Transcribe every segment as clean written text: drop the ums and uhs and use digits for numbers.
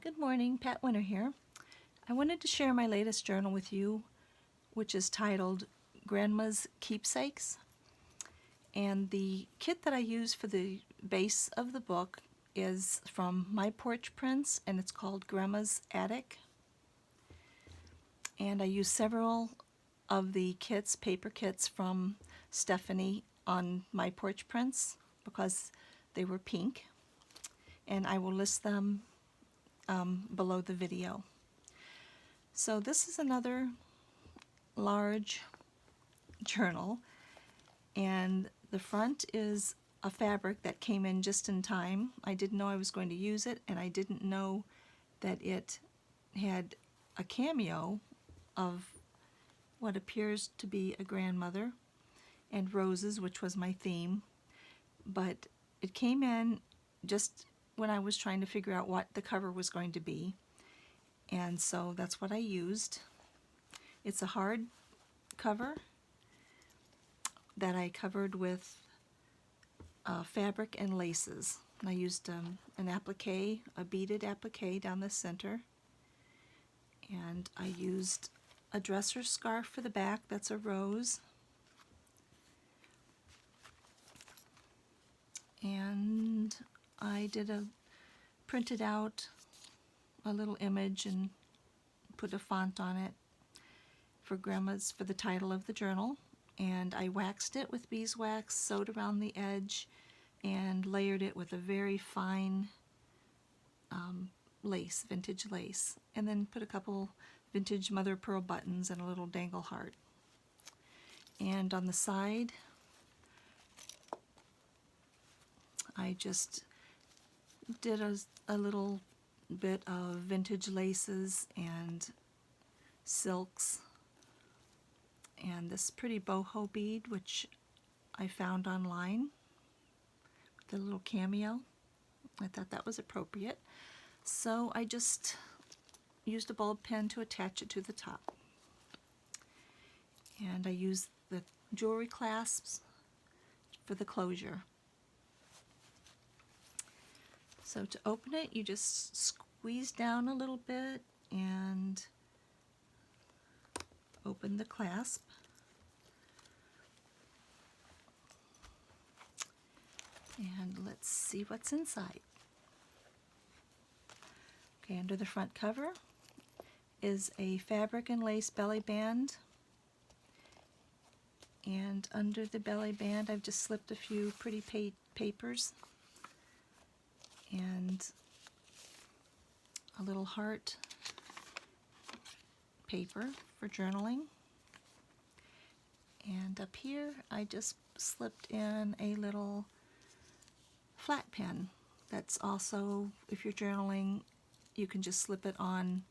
Good morning, Pat Winter here. I wanted to share my latest journal with you, which is titled Grandma's Keepsakes. And the kit that I use for the base of the book is from MyPorchPrints, and it's called Grandma's Attic. And I use several of the kits, paper kits from Stephanie on MyPorchPrints because they were pink. And I will list them below the video. So this is another large journal, and the front is a fabric that came in just in time. I didn't know I was going to use it, and I didn't know that it had a cameo of what appears to be a grandmother and roses, which was my theme, but it came in just when I was trying to figure out what the cover was going to be, and so that's what I used. It's a hard cover that I covered with fabric and laces. I used an applique, a beaded applique down the center, and I used a dresser scarf for the back. That's a rose, and I printed out a little image and put a font on it for the title of the journal, and I waxed it with beeswax, sewed around the edge, and layered it with a very fine lace, vintage lace, and then put a couple vintage mother of pearl buttons and a little dangle heart. And on the side I just did a little bit of vintage laces and silks and this pretty boho bead, which I found online with a little cameo. I thought that was appropriate, so I just used a bulb pen to attach it to the top, and I used the jewelry clasps for the closure. So to open it, you just squeeze down a little bit and open the clasp. And let's see what's inside. Okay, under the front cover is a fabric and lace belly band. And under the belly band, I've just slipped a few pretty papers and a little heart paper for journaling. And up here I just slipped in a little flat pen. That's also, if you're journaling, you can just slip it on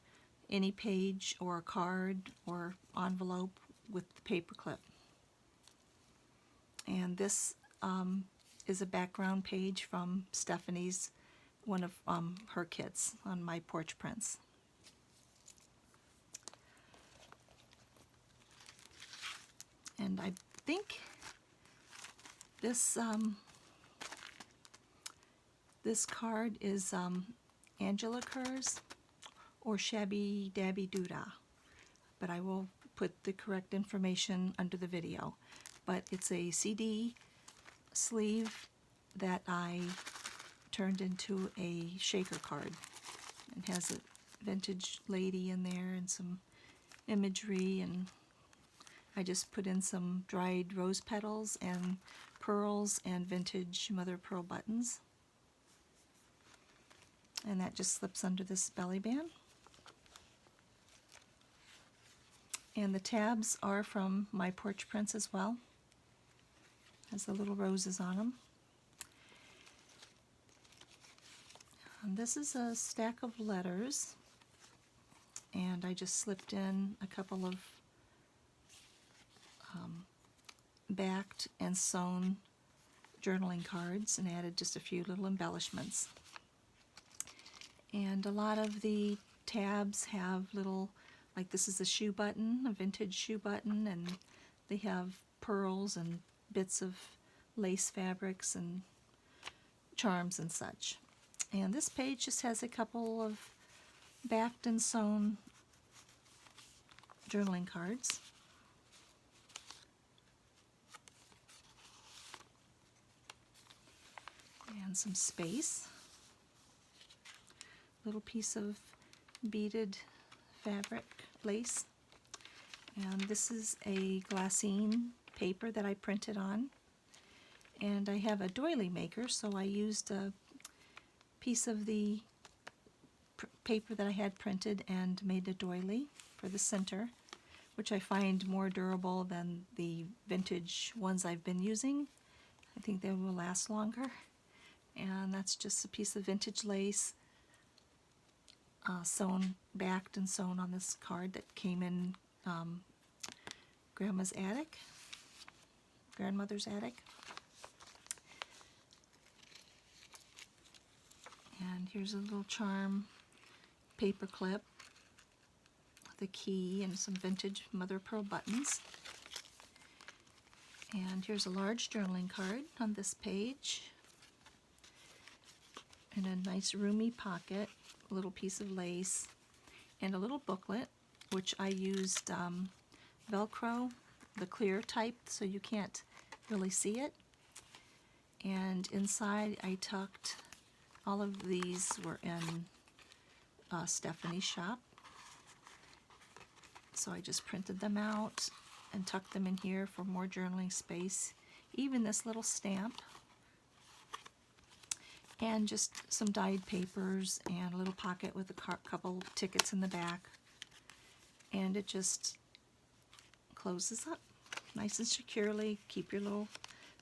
any page or a card or envelope with the paper clip. And this is a background page from Stephanie's, one of her kits on MyPorchPrints. And I think this this card is Angela Kerr's or Shabby Dabby Doodah, but I will put the correct information under the video. But it's a CD sleeve that I turned into a shaker card. It has a vintage lady in there and some imagery, and I just put in some dried rose petals and pearls and vintage mother of pearl buttons. And that just slips under this belly band. And the tabs are from MyPorchPrints as well. Has the little roses on them. And this is a stack of letters, and I just slipped in a couple of backed and sewn journaling cards and added just a few little embellishments. And a lot of the tabs have little, like this is a shoe button, a vintage shoe button, and they have pearls and bits of lace fabrics and charms and such. And this page just has a couple of backed and sewn journaling cards. And some space. Little piece of beaded fabric lace. And this is a glassine paper that I printed on. And I have a doily maker, so I used a piece of the paper that I had printed and made a doily for the center, which I find more durable than the vintage ones I've been using. I think they will last longer. And that's just a piece of vintage lace sewn, backed and sewn on this card that came in grandmother's attic. And here's a little charm paper clip with a key and some vintage mother of pearl buttons. And here's a large journaling card on this page. And a nice roomy pocket, a little piece of lace, and a little booklet, which I used Velcro, the clear type, so you can't really see it. And inside I tucked, all of these were in Stephanie's shop. So I just printed them out and tucked them in here for more journaling space. Even this little stamp. And just some dyed papers and a little pocket with a couple tickets in the back. And it just closes up nice and securely. Keep your little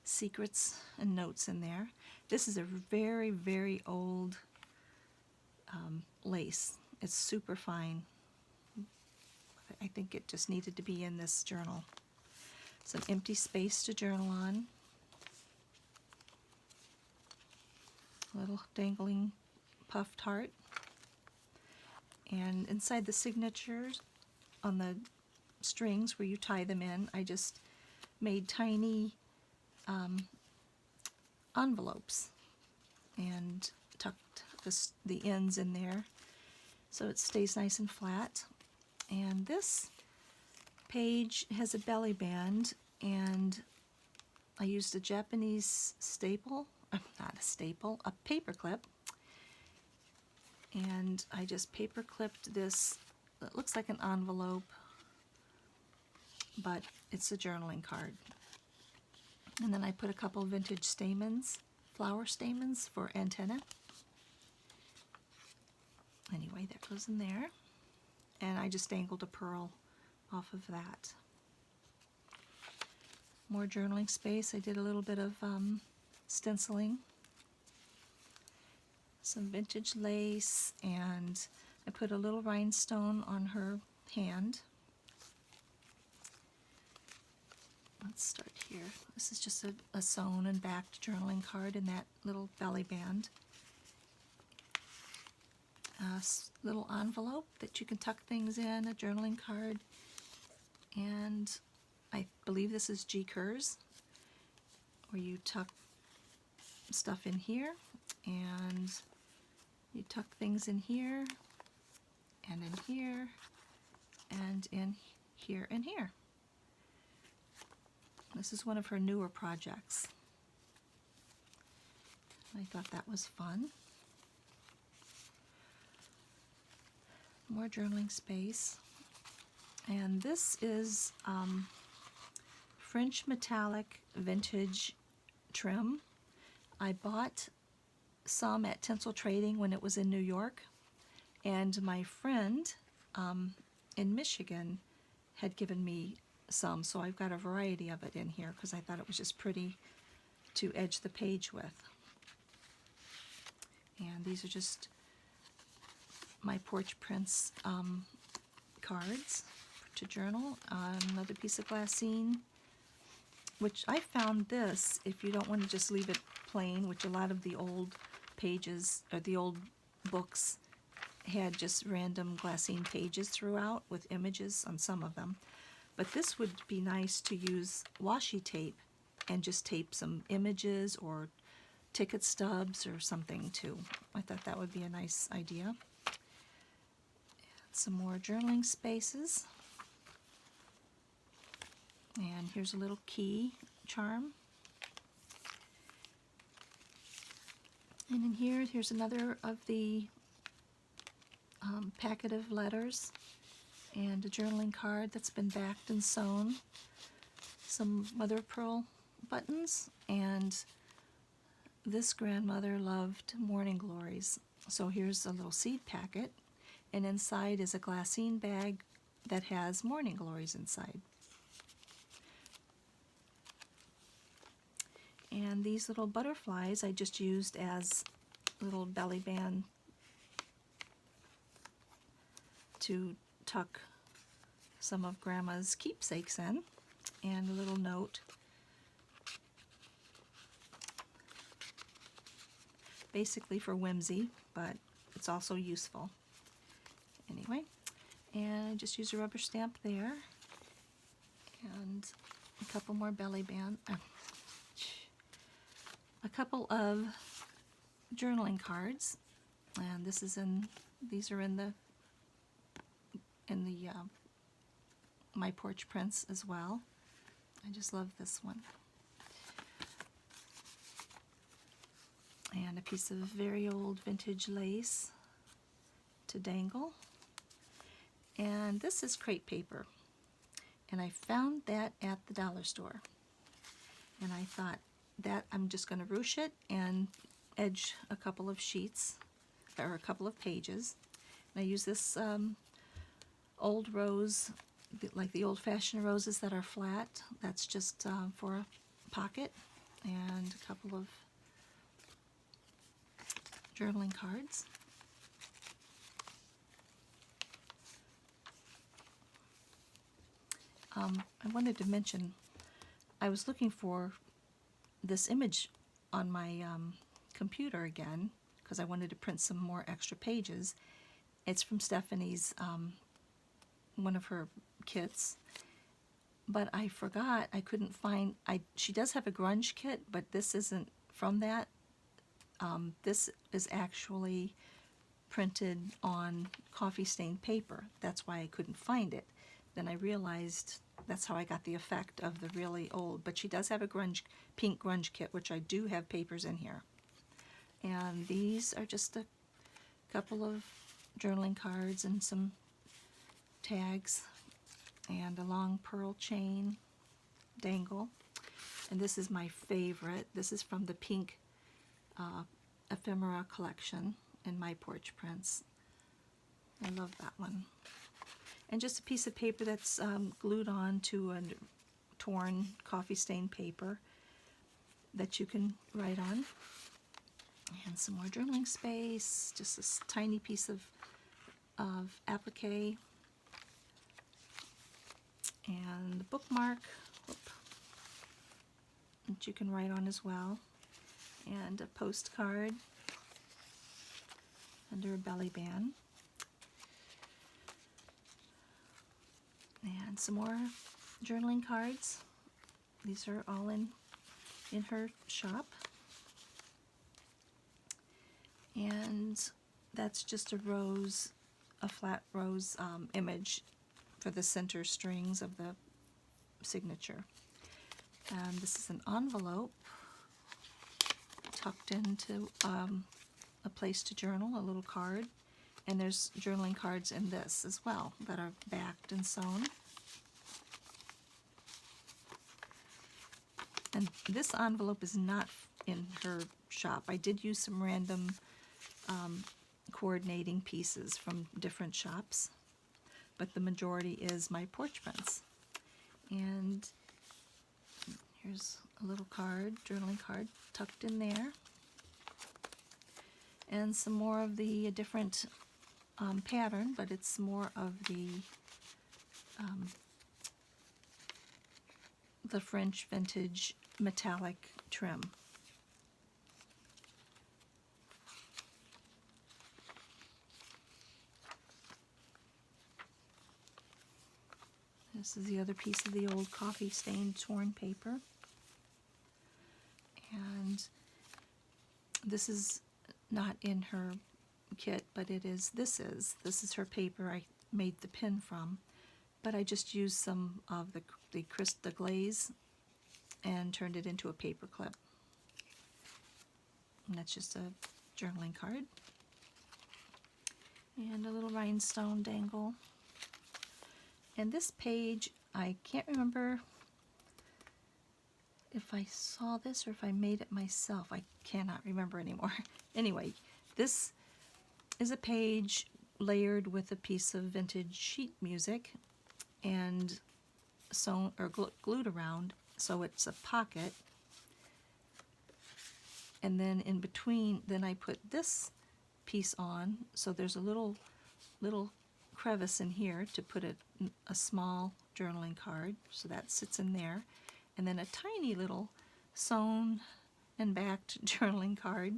secrets and notes in there. This is a very, very old lace. It's super fine. I think it just needed to be in this journal. Some empty space to journal on. Little dangling puffed heart. And inside the signatures on the strings where you tie them in, I just made tiny envelopes and tucked the ends in there so it stays nice and flat. And this page has a belly band, and I used a Japanese staple, not a staple, a paper clip, and I just paper clipped this. It looks like an envelope, but it's a journaling card. And then I put a couple vintage stamens, flower stamens for antenna. Anyway, that goes in there. And I just dangled a pearl off of that. More journaling space. I did a little bit of stenciling. Some vintage lace, and I put a little rhinestone on her hand. Let's start here. This is just a sewn and backed journaling card in that little belly band. A little envelope that you can tuck things in, a journaling card, and I believe this is G Kerrs, where you tuck stuff in here, and you tuck things in here, and in here, and in here and here. This is one of her newer projects. I thought that was fun. More journaling space. And this is French metallic vintage trim. I bought some at Tinsel Trading when it was in New York, and my friend in Michigan had given me some, so I've got a variety of it in here because I thought it was just pretty to edge the page with. And these are just MyPorchPrints cards to journal. Another piece of glassine, which I found this, if you don't want to just leave it plain, which a lot of the old pages, or the old books, had just random glassine pages throughout with images on some of them. But this would be nice to use washi tape and just tape some images or ticket stubs or something too. I thought that would be a nice idea. some more journaling spaces. And here's a little key charm. And in here, here's another of the packet of letters and a journaling card that's been backed and sewn. Some mother of pearl buttons, and this grandmother loved morning glories. So here's a little seed packet, and inside is a glassine bag that has morning glories inside. And these little butterflies I just used as little belly band to tuck some of Grandma's keepsakes in, and a little note. Basically for whimsy, but it's also useful. Anyway, and I just use a rubber stamp there, and a couple more belly band. A couple of journaling cards, and these are in the MyPorchPrints as well. I just love this one. And a piece of very old vintage lace to dangle. And this is crepe paper, and I found that at the dollar store, and I thought that I'm just going to ruche it and edge a couple of sheets or a couple of pages. And I use this old rose, like the old-fashioned roses that are flat. That's just for a pocket, and a couple of journaling cards. I wanted to mention, I was looking for this image on my computer again, because I wanted to print some more extra pages. It's from Stephanie's, one of her kits, but I forgot, I couldn't find, she does have a grunge kit, but this isn't from that. This is actually printed on coffee stained paper. That's why I couldn't find it. Then I realized that's how I got the effect of the really old. But she does have a pink grunge kit, which I do have papers in here. And these are just a couple of journaling cards and some tags and a long pearl chain dangle. And this is my favorite. This is from the pink ephemera collection in MyPorchPrints. I love that one. And just a piece of paper that's glued on to a torn coffee stained paper that you can write on. And some more journaling space, just this tiny piece of applique. And the bookmark that you can write on as well. And a postcard under a belly band. And some more journaling cards. These are all in her shop. And that's just a rose, a flat rose image for the center strings of the signature. And this is an envelope tucked into a place to journal, a little card. And there's journaling cards in this as well that are backed and sewn. And this envelope is not in her shop. I did use some random coordinating pieces from different shops, but the majority is MyPorchPrints. And here's a little card, journaling card, tucked in there. And some more of the different pattern, but it's more of the French vintage metallic trim. This is the other piece of the old coffee stained torn paper. And this is not in her kit, but this is her paper. made the pin from, but I just used some of the glaze and turned it into a paper clip. And that's just a journaling card. And a little rhinestone dangle. And this page, I can't remember if I saw this or if I made it myself. I cannot remember anymore. Anyway, this is a page layered with a piece of vintage sheet music and sewn or glued around, so it's a pocket. And then in between, then I put this piece on, so there's a little crevice in here to put a small journaling card, so that sits in there, and then a tiny little sewn and backed journaling card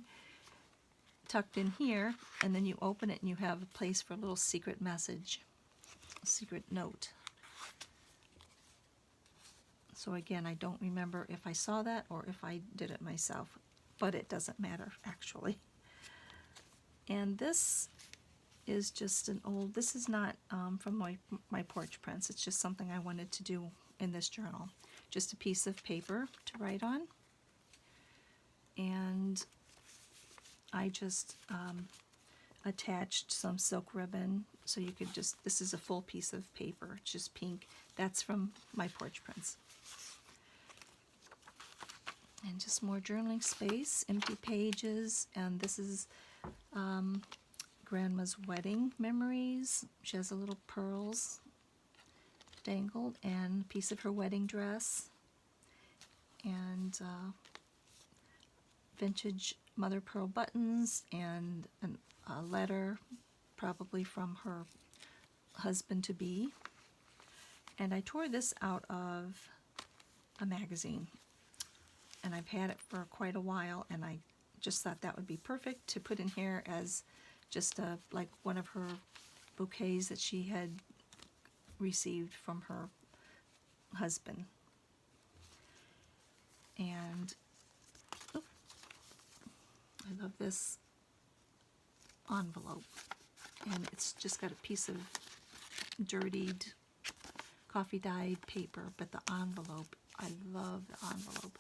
tucked in here, and then you open it and you have a place for a little secret message, a secret note. So again, I don't remember if I saw that or if I did it myself, but it doesn't matter actually. And this is just this is not from my Porch Prints, it's just something I wanted to do in this journal. Just a piece of paper to write on. And I just attached some silk ribbon, so you could just, this is a full piece of paper, it's just pink. That's from my Porch Prints. And just more journaling space, empty pages, and this is Grandma's wedding memories. She has a little pearls dangled and a piece of her wedding dress, and vintage mother pearl buttons, and a letter probably from her husband-to-be. And I tore this out of a magazine, and I've had it for quite a while, and I just thought that would be perfect to put in here as just like one of her bouquets that she had received from her husband. And I love this envelope, and it's just got a piece of dirtied coffee dyed paper, but the envelope, I love the envelope.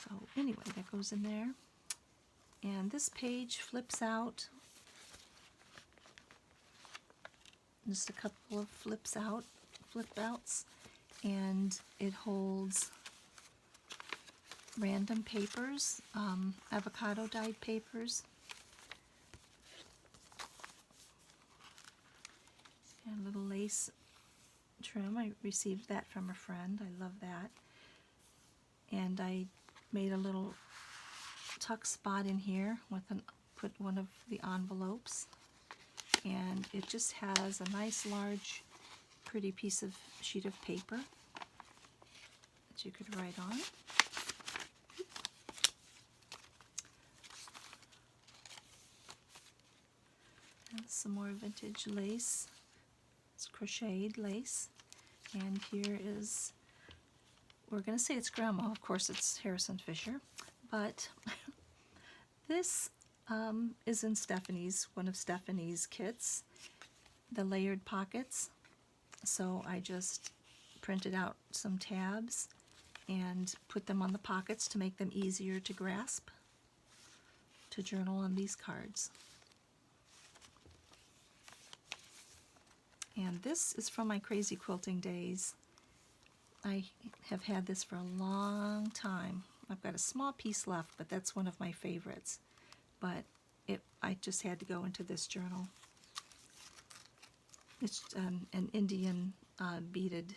So anyway, that goes in there. And this page flips out. Just a couple of flip outs, and it holds random papers, avocado dyed papers, and a little lace trim. I received that from a friend. I love that. And I made a little tuck spot in here with put one of the envelopes, and it just has a nice large pretty piece of sheet of paper that you could write on. And some more vintage lace. It's crocheted lace, and here is, we're going to say it's Grandma, of course it's Harrison Fisher, but this is in one of Stephanie's kits, the layered pockets. So I just printed out some tabs and put them on the pockets to make them easier to grasp, to journal on these cards. And this is from my crazy quilting days. I have had this for a long time. I've got a small piece left, but that's one of my favorites. But I just had to go into this journal. It's an Indian beaded,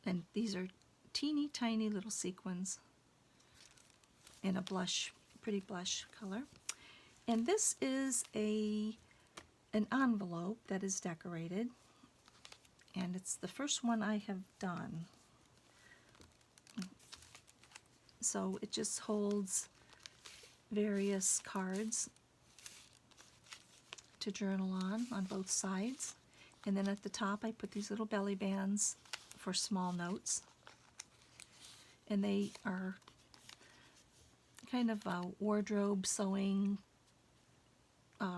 and these are teeny tiny little sequins in a blush, pretty blush color. And this is an envelope that is decorated, and it's the first one I have done. So it just holds various cards to journal on both sides. And then at the top I put these little belly bands for small notes. And they are kind of wardrobe sewing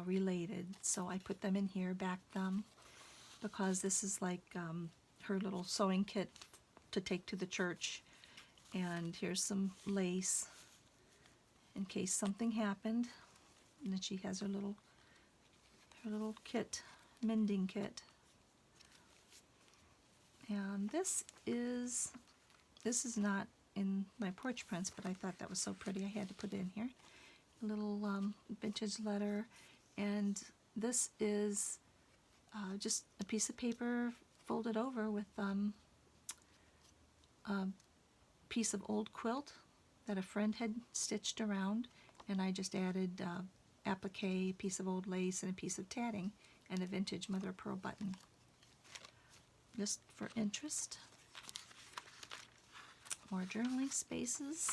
related. So I put them in here, backed them, because this is like her little sewing kit to take to the church. And here's some lace in case something happened. And then she has her little kit, mending kit. And this is not in my porch prints, but I thought that was so pretty I had to put it in here. A little vintage letter, and this is just a piece of paper folded over with a piece of old quilt that a friend had stitched around, and I just added applique, a piece of old lace, and a piece of tatting, and a vintage mother of pearl button, just for interest. More journaling spaces.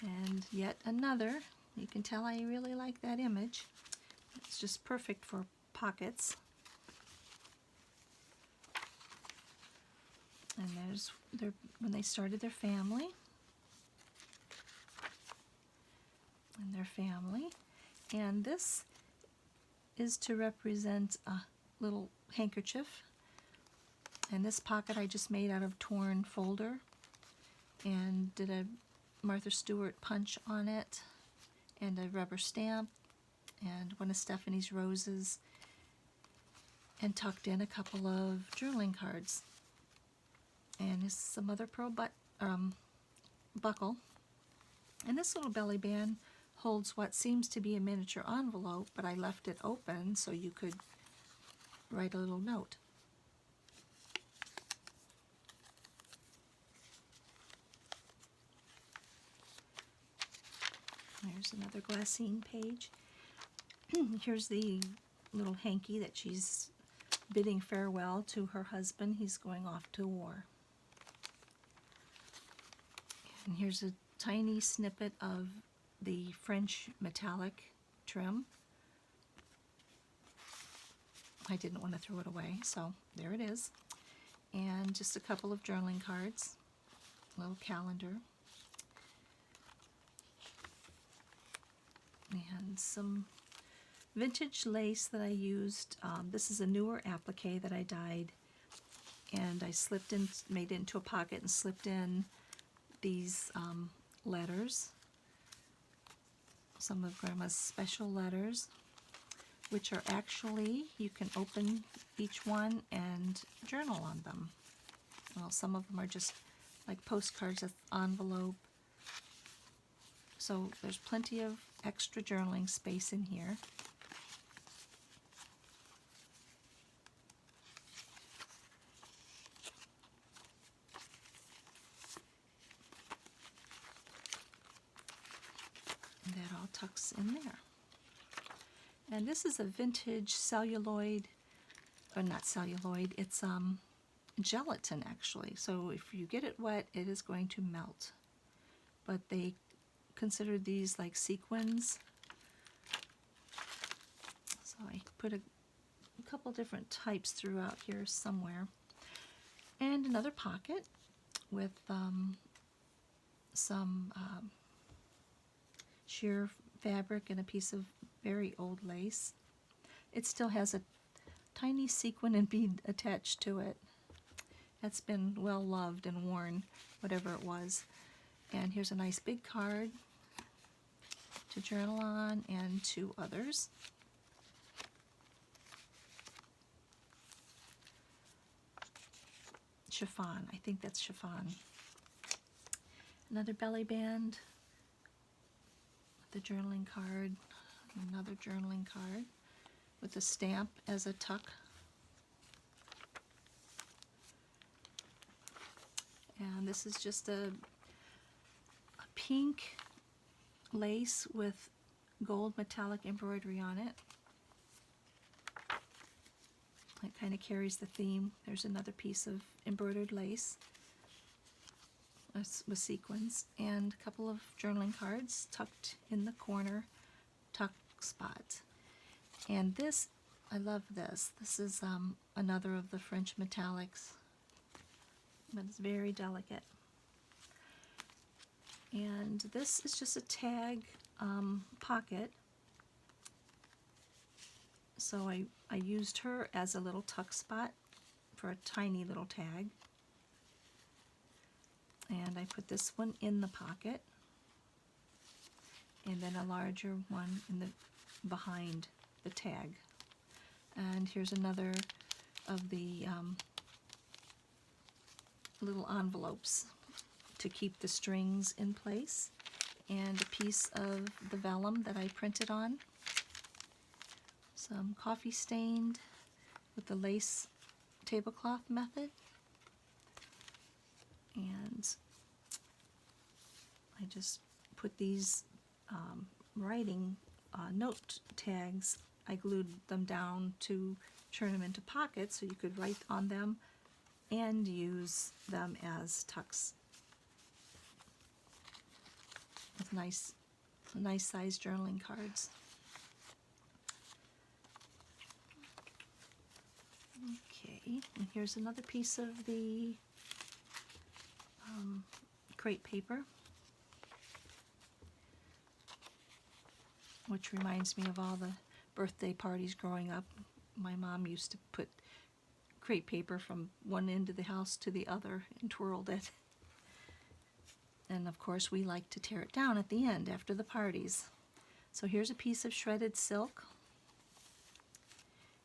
And yet another. You can tell I really like that image. It's just perfect for pockets. And there's when they started their family. And their family. And this is to represent a little handkerchief. And this pocket I just made out of torn folder and did a Martha Stewart punch on it and a rubber stamp and one of Stephanie's roses, and tucked in a couple of journaling cards. And this is a mother pearl buckle. And this little belly band holds what seems to be a miniature envelope, but I left it open so you could write a little note. There's another glassine page. Here's the little hanky that she's bidding farewell to her husband. He's going off to war. And here's a tiny snippet of the French metallic trim. I didn't want to throw it away, so there it is. And just a couple of journaling cards, a little calendar, and some vintage lace that I used. This is a newer applique that I dyed, and I made it into a pocket and slipped in these letters, some of Grandma's special letters, which are actually, you can open each one and journal on them. Well, some of them are just like postcards, that's envelope. So there's plenty of extra journaling space in here. And that all tucks in there. And this is a vintage celluloid, or not celluloid, it's gelatin actually. So if you get it wet, it is going to melt. But they consider these like sequins. So I put a couple different types throughout here somewhere. And another pocket with some sheer fabric and a piece of very old lace. It still has a tiny sequin and bead attached to it. That's been well loved and worn, whatever it was. And here's a nice big card to journal on, and two others. Chiffon, I think that's chiffon. Another belly band with a journaling card, another journaling card with a stamp as a tuck. And this is just a pink lace with gold metallic embroidery on it. It kind of carries the theme. There's another piece of embroidered lace with sequins, and a couple of journaling cards tucked in the corner tuck spot. And this, I love this. This is another of the French metallics, but it's very delicate. And this is just a tag pocket. So I used her as a little tuck spot for a tiny little tag. And I put this one in the pocket, and then a larger one in the behind the tag. And here's another of the little envelopes to keep the strings in place, and a piece of the vellum that I printed on. Some coffee stained with the lace tablecloth method. And I just put these writing note tags, I glued them down to turn them into pockets so you could write on them and use them as tucks. With nice size journaling cards. Okay, and here's another piece of the crepe paper, which reminds me of all the birthday parties growing up. My mom used to put crepe paper from one end of the house to the other and twirled it. And of course we like to tear it down at the end after the parties. So here's a piece of shredded silk.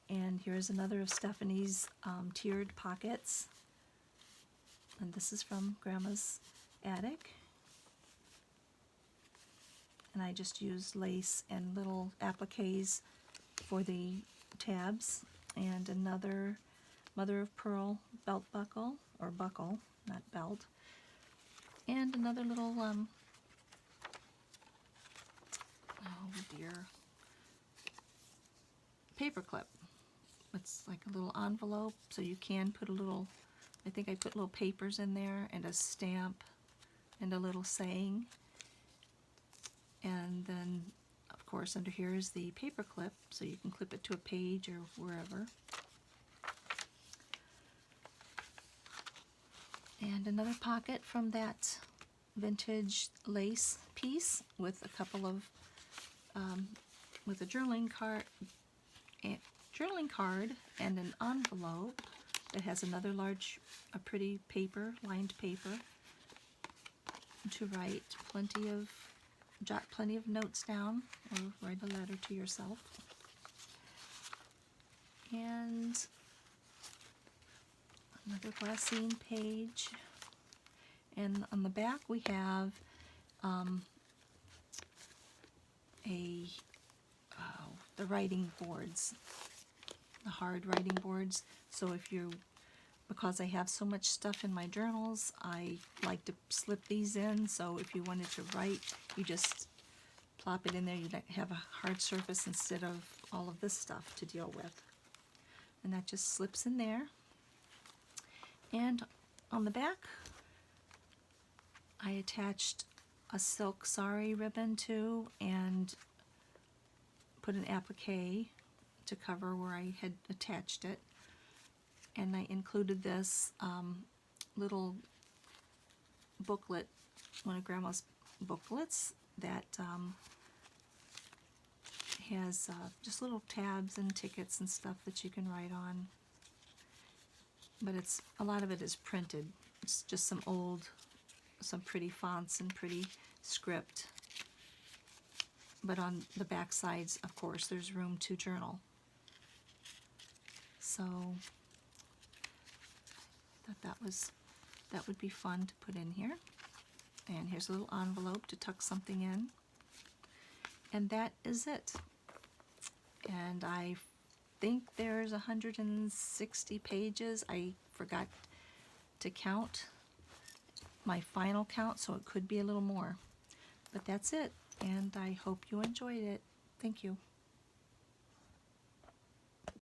And here's another of Stephanie's tiered pockets. And this is from Grandma's attic. And I just used lace and little appliques for the tabs. And another mother of pearl belt buckle, or buckle, not belt. And another little, oh dear, paperclip. It's like a little envelope, so you can put a little, I think I put little papers in there, and a stamp, and a little saying. And then, of course, under here is the paper clip, so you can clip it to a page or wherever. And another pocket from that vintage lace piece with a couple of, with a journaling card and an envelope that has another large, a pretty paper, lined paper, to write jot plenty of notes down, or write a letter to yourself. And another glassine page. And on the back we have the writing boards, the hard writing boards. So because I have so much stuff in my journals, I like to slip these in, so if you wanted to write, you just plop it in there. You have a hard surface instead of all of this stuff to deal with. And that just slips in there. And on the back, I attached a silk sari ribbon to, and put an applique to cover where I had attached it. And I included this little booklet, one of Grandma's booklets, that has just little tabs and tickets and stuff that you can write on. But a lot of it is printed. It's just some pretty fonts and pretty script. But on the back sides, of course, there's room to journal. So I thought that would be fun to put in here. And here's a little envelope to tuck something in. And that is it. And I think there's 160 pages. I forgot to count my final count, so it could be a little more. But that's it, and I hope you enjoyed it. Thank you.